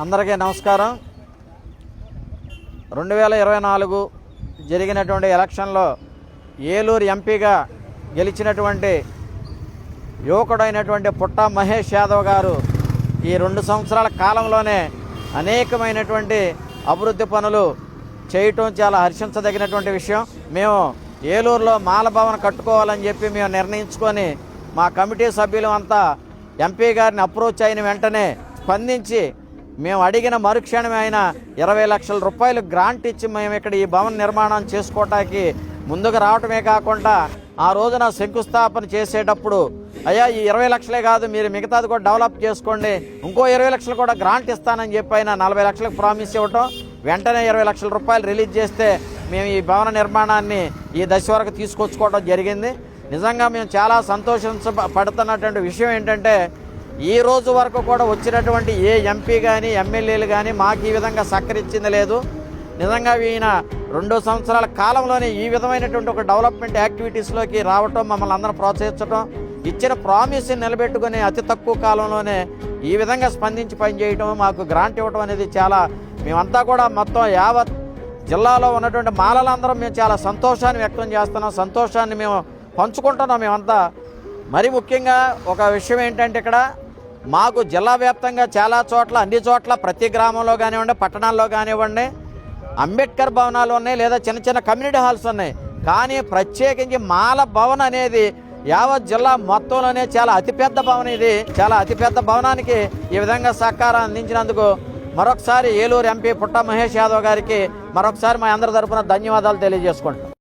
అందరికీ నమస్కారం. 2024 జరిగినటువంటి ఎలక్షన్లో ఏలూరు ఎంపీగా గెలిచినటువంటి యువకుడైనటువంటి పుట్ట మహేష్ యాదవ్ గారు ఈ 2 సంవత్సరాల కాలంలోనే అనేకమైనటువంటి అభివృద్ధి పనులు చేయటం చాలా హర్షించదగినటువంటి విషయం. మేము ఏలూరులో మాల భవన్ కట్టుకోవాలని చెప్పి మేము నిర్ణయించుకొని మా కమిటీ సభ్యులు అంతా ఎంపీ గారిని అప్రోచ్ అయిన వెంటనే స్పందించి మేము అడిగిన మరుక్షణమే ఆయన 20 లక్షల రూపాయలు గ్రాంట్ ఇచ్చి మేము ఇక్కడ ఈ భవన్ నిర్మాణం చేసుకోవటానికి ముందుకు రావటమే కాకుండా ఆ రోజున శంకుస్థాపన చేసేటప్పుడు అయ్యా ఈ 20 లక్షలే కాదు మీరు మిగతాది కూడా డెవలప్ చేసుకోండి, ఇంకో 20 లక్షలు కూడా గ్రాంట్ ఇస్తానని చెప్పి ఆయన 40 లక్షలకు ప్రామిస్ ఇవ్వటం, వెంటనే 20 లక్షల రూపాయలు రిలీజ్ చేస్తే మేము ఈ భవన నిర్మాణాన్ని ఈ దశ వరకు తీసుకొచ్చుకోవడం జరిగింది. నిజంగా మేము చాలా సంతోషించబడుతున్నటువంటి విషయం ఏంటంటే ఈ రోజు వరకు కూడా వచ్చినటువంటి ఏ ఎంపీ కానీ ఎమ్మెల్యేలు కానీ మాకు ఈ విధంగా సహకరించింది లేదు. నిజంగా ఈయన 2 సంవత్సరాల కాలంలోనే ఈ విధమైనటువంటి ఒక డెవలప్మెంట్ యాక్టివిటీస్లోకి రావటం, మమ్మల్ని అందరం ప్రోత్సహించడం, ఇచ్చిన ప్రామిస్ని నిలబెట్టుకుని అతి తక్కువ కాలంలోనే ఈ విధంగా స్పందించి పనిచేయటం, మాకు గ్రాంట్ ఇవ్వటం అనేది చాలా మేమంతా కూడా మొత్తం యావత్ జిల్లాలో ఉన్నటువంటి మాలలందరం మేము చాలా సంతోషాన్ని వ్యక్తం చేస్తున్నాం, సంతోషాన్ని మేము పంచుకుంటున్నాం మేమంతా. మరి ముఖ్యంగా ఒక విషయం ఏంటంటే ఇక్కడ మాకు జిల్లా వ్యాప్తంగా చాలా చోట్ల అన్ని చోట్ల ప్రతి గ్రామంలో కానివ్వండి పట్టణాల్లో కానివ్వండి అంబేద్కర్ భవనాలు ఉన్నాయి, లేదా చిన్న చిన్న కమ్యూనిటీ హాల్స్ ఉన్నాయి. కానీ ప్రత్యేకించి మాల భవన్ అనేది యావత్ జిల్లా మొత్తంలోనే చాలా అతిపెద్ద భవనం. ఇది చాలా అతిపెద్ద భవనానికి ఈ విధంగా సహకారం అందించినందుకు మరొకసారి ఏలూరు ఎంపీ పుట్ట మహేష్ యాదవ్ గారికి మరొకసారి మా అందరి తరపున ధన్యవాదాలు తెలియజేసుకుంటాం.